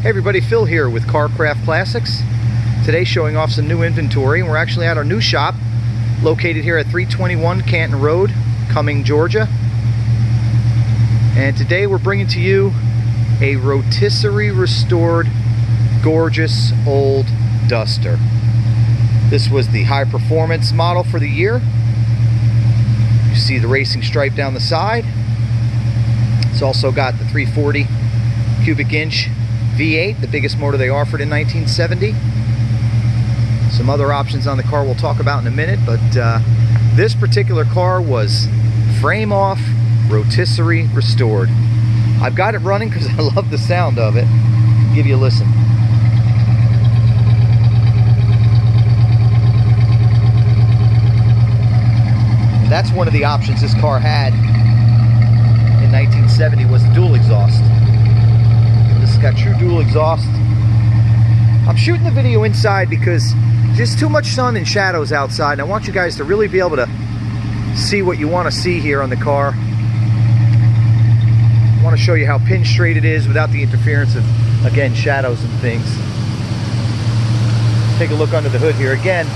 Hey everybody, Phil here with Carcraft Classics. Today showing off some new inventory, and we're actually at our new shop located here at 321 Canton Road, Cumming, Georgia. And today we're bringing to you a rotisserie restored gorgeous old Duster. This was the high performance model for the year. You see the racing stripe down the side. It's also got the 340 cubic inch V8, the biggest motor they offered in 1970. Some other options on the car we'll talk about in a minute, but this particular car was frame off, rotisserie restored. I've got it running because I love the sound of it. I'll give you a listen. And that's one of the options this car had in 1970 was the dual exhaust. Got true dual exhaust. I'm shooting the video inside because just too much sun and shadows outside, and I want you guys to really be able to see what you want to see here on the car. I want to show you how pin straight it is without the interference of, again, shadows and things. Take a look under the hood here. Again,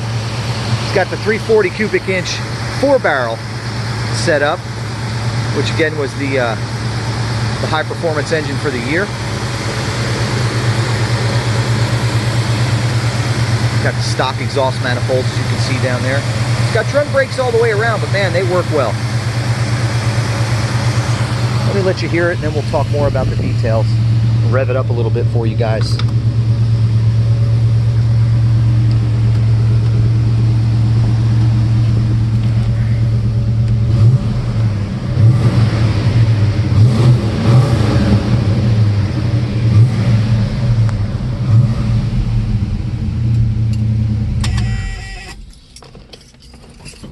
it's got the 340 cubic inch 4-barrel setup, which again was the high performance engine for the year. Got the stock exhaust manifolds, as you can see down there. It's got drum brakes all the way around, but man, they work well. Let me let you hear it, and then we'll talk more about the details and rev it up a little bit for you guys.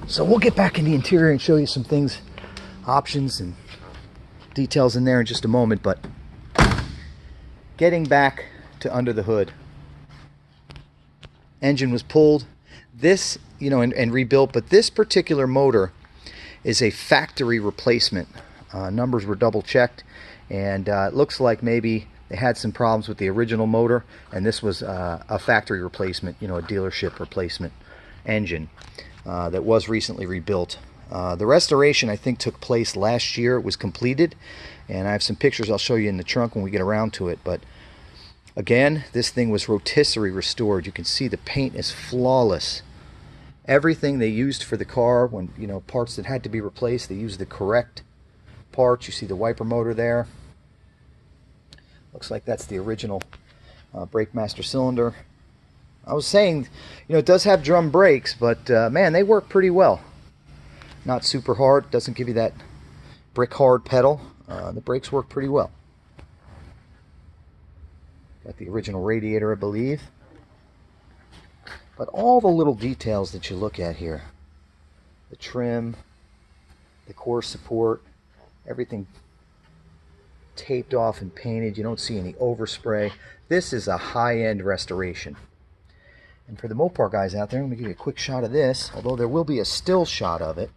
So we'll get back in the interior and show you some things, options and details in there in just a moment, but getting back to under the hood. Engine was pulled, this, you know, and rebuilt, but this particular motor is a factory replacement. Numbers were double checked, and it looks like maybe they had some problems with the original motor, and this was a factory replacement, you know, a dealership replacement engine. That was recently rebuilt. The restoration, I think, took place last year. It was completed, and I have some pictures I'll show you in the trunk when we get around to it. But again, this thing was rotisserie restored. You can see the paint is flawless. Everything they used for the car, when, you know, parts that had to be replaced, they used the correct parts. You see the wiper motor there. Looks like that's the original brake master cylinder. I was saying, you know, it does have drum brakes, but man, they work pretty well. Not super hard, doesn't give you that brick hard pedal. The brakes work pretty well. Got the original radiator, I believe. But all the little details that you look at here, the trim, the core support, everything taped off and painted. You don't see any overspray. This is a high-end restoration. And for the Mopar guys out there, I'm going to give you a quick shot of this, although there will be a still shot of it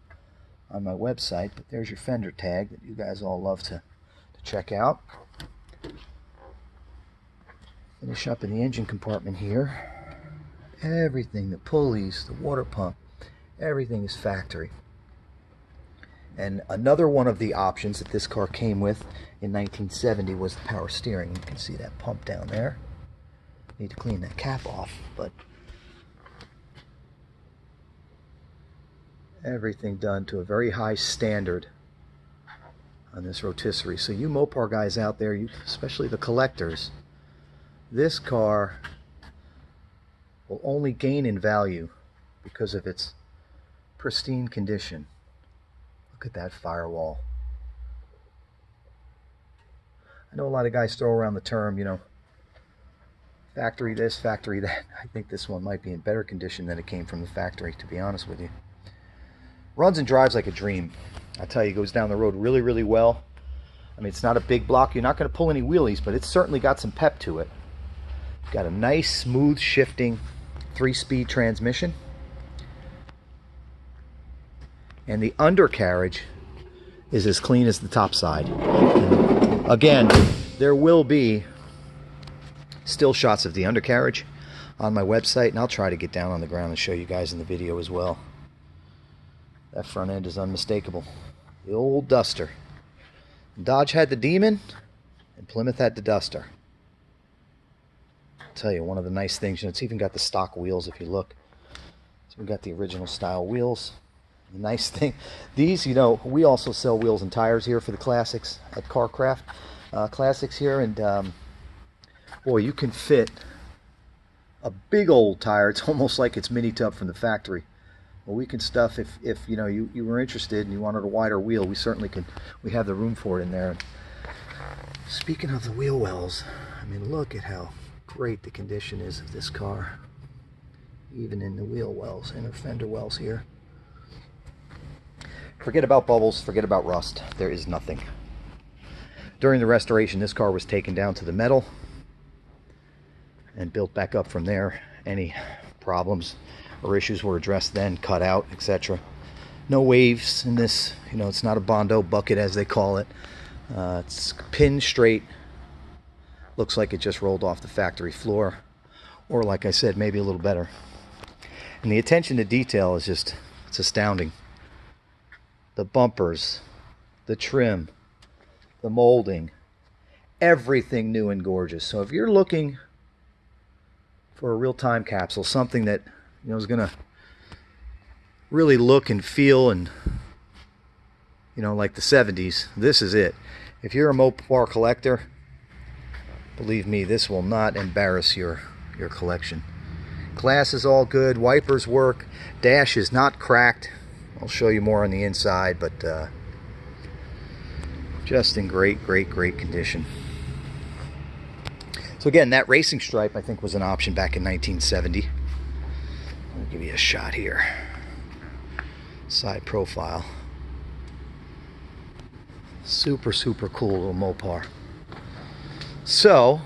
on my website. But there's your fender tag that you guys all love to check out. Finish up in the engine compartment here. Everything, the pulleys, the water pump, everything is factory. And another one of the options that this car came with in 1970 was the power steering. You can see that pump down there. Need to clean that cap off, but everything done to a very high standard on this rotisserie. So you Mopar guys out there, especially the collectors, this car will only gain in value because of its pristine condition. Look at that firewall. I know a lot of guys throw around the term, you know, factory this, factory that. I think this one might be in better condition than it came from the factory, to be honest with you. Runs and drives like a dream. I tell you, it goes down the road really, really well. I mean, it's not a big block. You're not going to pull any wheelies, but it's certainly got some pep to it. Got a nice, smooth shifting 3-speed transmission. And the undercarriage is as clean as the top side. And again, there will be still shots of the undercarriage on my website, and I'll try to get down on the ground and show you guys in the video as well. That front end is unmistakable. The old Duster. Dodge had the Demon, and Plymouth had the Duster. I'll tell you, one of the nice things, it's even got the stock wheels if you look. So we got the original style wheels. The nice thing, these, we also sell wheels and tires here for the classics at Carcraft. Classics here, and boy, you can fit a big old tire. It's almost like it's mini tub from the factory. Well, we can stuff, if you were interested and you wanted a wider wheel, we certainly can. We have the room for it in there. Speaking of the wheel wells, I mean, look at how great the condition is of this car. Even in the wheel wells, inner fender wells here. Forget about bubbles, forget about rust. There is nothing. During the restoration, this car was taken down to the metal and built back up from there. Any problems or issues were addressed then, cut out, etc. No waves in this. It's not a Bondo bucket as they call it. It's pin straight. Looks like it just rolled off the factory floor, or like I said, maybe a little better. And the attention to detail is just, it's astounding. The bumpers, the trim, the molding, everything new and gorgeous. So if you're looking for a real time capsule, something that is going to really look and feel and like the 70s, this is it. If you're a Mopar collector, believe me, this will not embarrass your collection. Glass is all good, wipers work, dash is not cracked. I'll show you more on the inside, but just in great condition. So again, that racing stripe I think was an option back in 1970. I'll give you a shot here. Side profile. Super cool little Mopar. So,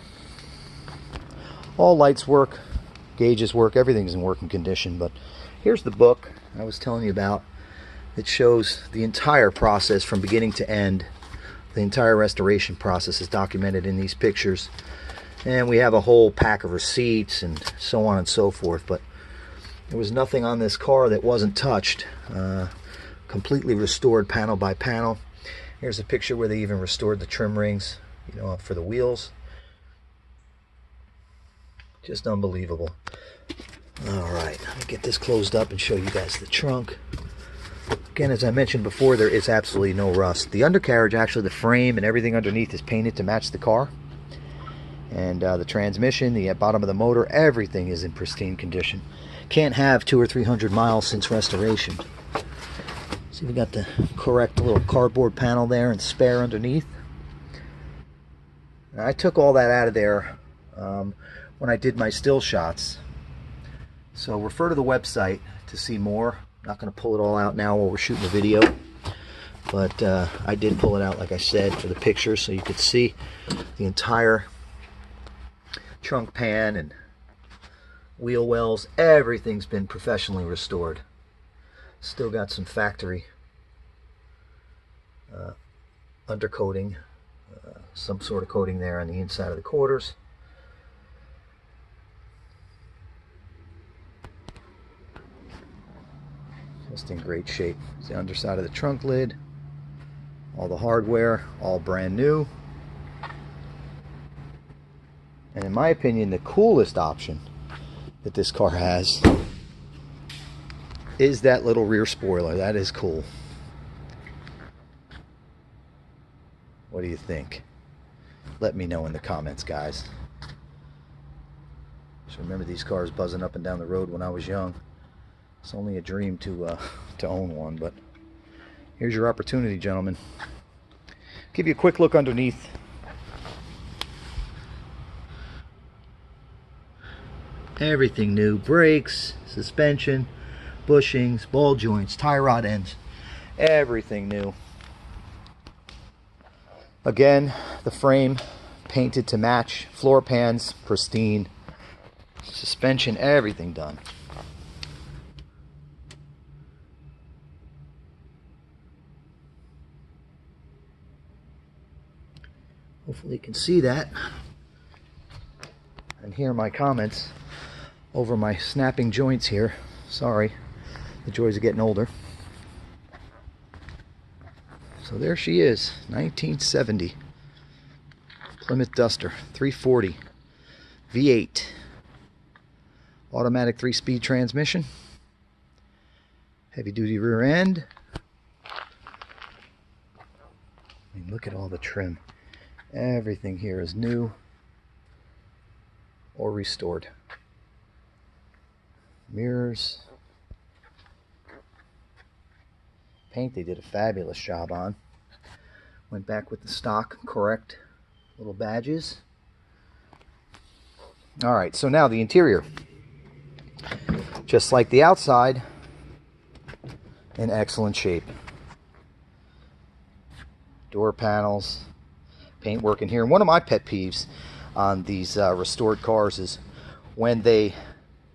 all lights work, gauges work, everything's in working condition. But here's the book I was telling you about. It shows the entire process from beginning to end. The entire restoration process is documented in these pictures. And we have a whole pack of receipts and so on and so forth. But there was nothing on this car that wasn't touched. Completely restored panel by panel. Here's a picture where they even restored the trim rings, for the wheels. Just unbelievable. All right, let me get this closed up and show you guys the trunk. Again, as I mentioned before, there is absolutely no rust. The undercarriage, actually the frame and everything underneath is painted to match the car. And the transmission, the bottom of the motor, everything is in pristine condition. Can't have 200 or 300 miles since restoration. See, we got the correct little cardboard panel there and spare underneath. Now, I took all that out of there when I did my still shots. So refer to the website to see more. I'm not going to pull it all out now while we're shooting the video. But I did pull it out, like I said, for the picture so you could see the entire trunk pan and wheel wells. Everything's been professionally restored. Still got some factory undercoating, some sort of coating there on the inside of the quarters. Just in great shape. It's the underside of the trunk lid. All the hardware, all brand new. And in my opinion, the coolest option that this car has is that little rear spoiler. That is cool. What do you think? Let me know in the comments, guys. Just remember these cars buzzing up and down the road when I was young. It's only a dream to own one, but here's your opportunity, gentlemen. Give you a quick look underneath. Everything new. Brakes, suspension, bushings, ball joints, tie rod ends. Everything new. Again, the frame painted to match. Floor pans, pristine. Suspension, everything done. Hopefully you can see that. and hear my comments over my snapping joints here. Sorry, the joys of getting older. So there she is, 1970 Plymouth Duster, 340 V8, automatic 3-speed transmission, heavy duty rear end. I mean, look at all the trim. Everything here is new or restored. Mirrors. Paint they did a fabulous job on. Went back with the stock correct little badges. Alright, so now the interior. Just like the outside, in excellent shape. Door panels, paintwork in here. And one of my pet peeves on these restored cars is when they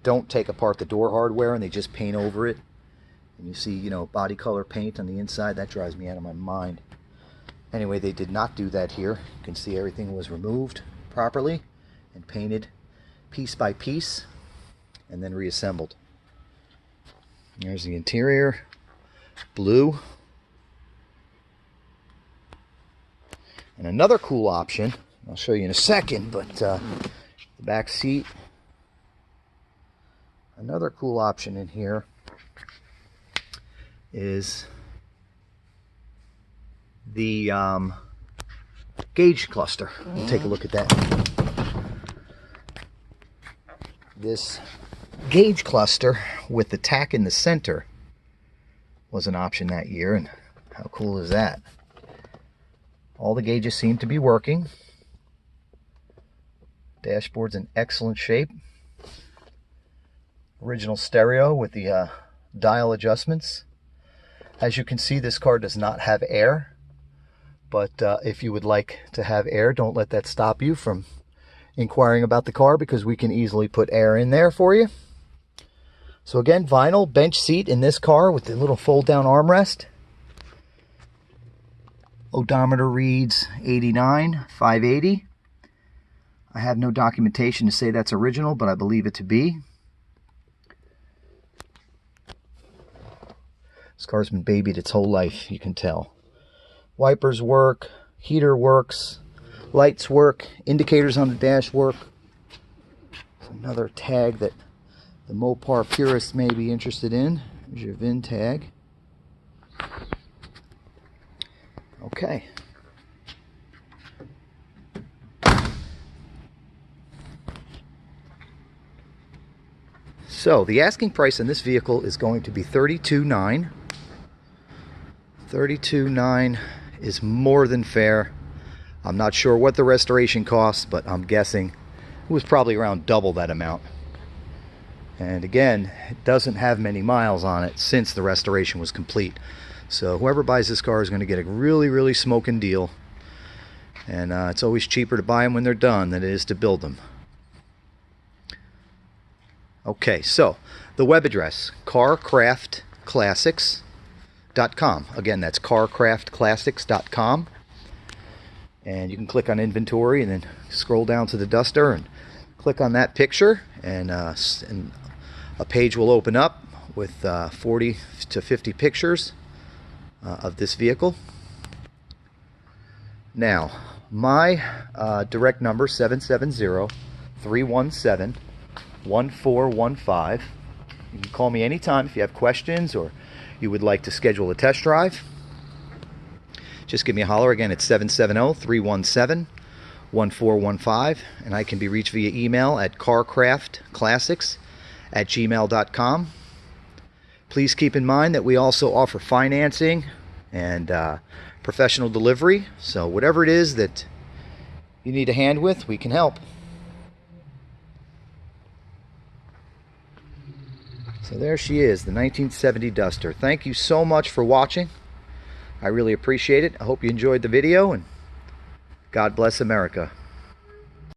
don't take apart the door hardware and they just paint over it, and you see, you know, body color paint on the inside. That drives me out of my mind. Anyway, they did not do that here. You can see everything was removed properly and painted piece by piece and then reassembled. There's the interior, blue. And another cool option, I'll show you in a second, but the back seat. Another cool option in here is the gauge cluster. We'll take a look at that. This gauge cluster with the tack in the center was an option that year, and how cool is that? All the gauges seem to be working. Dashboard's in excellent shape. Original stereo with the dial adjustments. As you can see, this car does not have air, but if you would like to have air, don't let that stop you from inquiring about the car, because we can easily put air in there for you. So again, vinyl bench seat in this car with the little fold down armrest. Odometer reads 89, 580. I have no documentation to say that's original, but I believe it to be. This car's been babied its whole life, you can tell. Wipers work, heater works, lights work, indicators on the dash work. There's another tag that the Mopar purists may be interested in. Here's your VIN tag. Okay. So the asking price on this vehicle is going to be $32,900. $32,900 is more than fair. I'm not sure what the restoration costs, but I'm guessing it was probably around double that amount. And again, it doesn't have many miles on it since the restoration was complete. So whoever buys this car is going to get a really, really smoking deal. And it's always cheaper to buy them when they're done than it is to build them. Okay, so the web address, carcraftclassics.com. Again, that's carcraftclassics.com. And you can click on inventory and then scroll down to the Duster and click on that picture, and a page will open up with 40 to 50 pictures of this vehicle. Now, my direct number, 770-317-1415. You can call me anytime if you have questions or you would like to schedule a test drive. Just give me a holler. Again, it's 770-317-1415, and I can be reached via email at carcraftclassics@gmail.com. Please keep in mind that we also offer financing and professional delivery. So whatever it is that you need a hand with, we can help. So there she is, the 1970 Duster. Thank you so much for watching. I really appreciate it. I hope you enjoyed the video, and God bless America.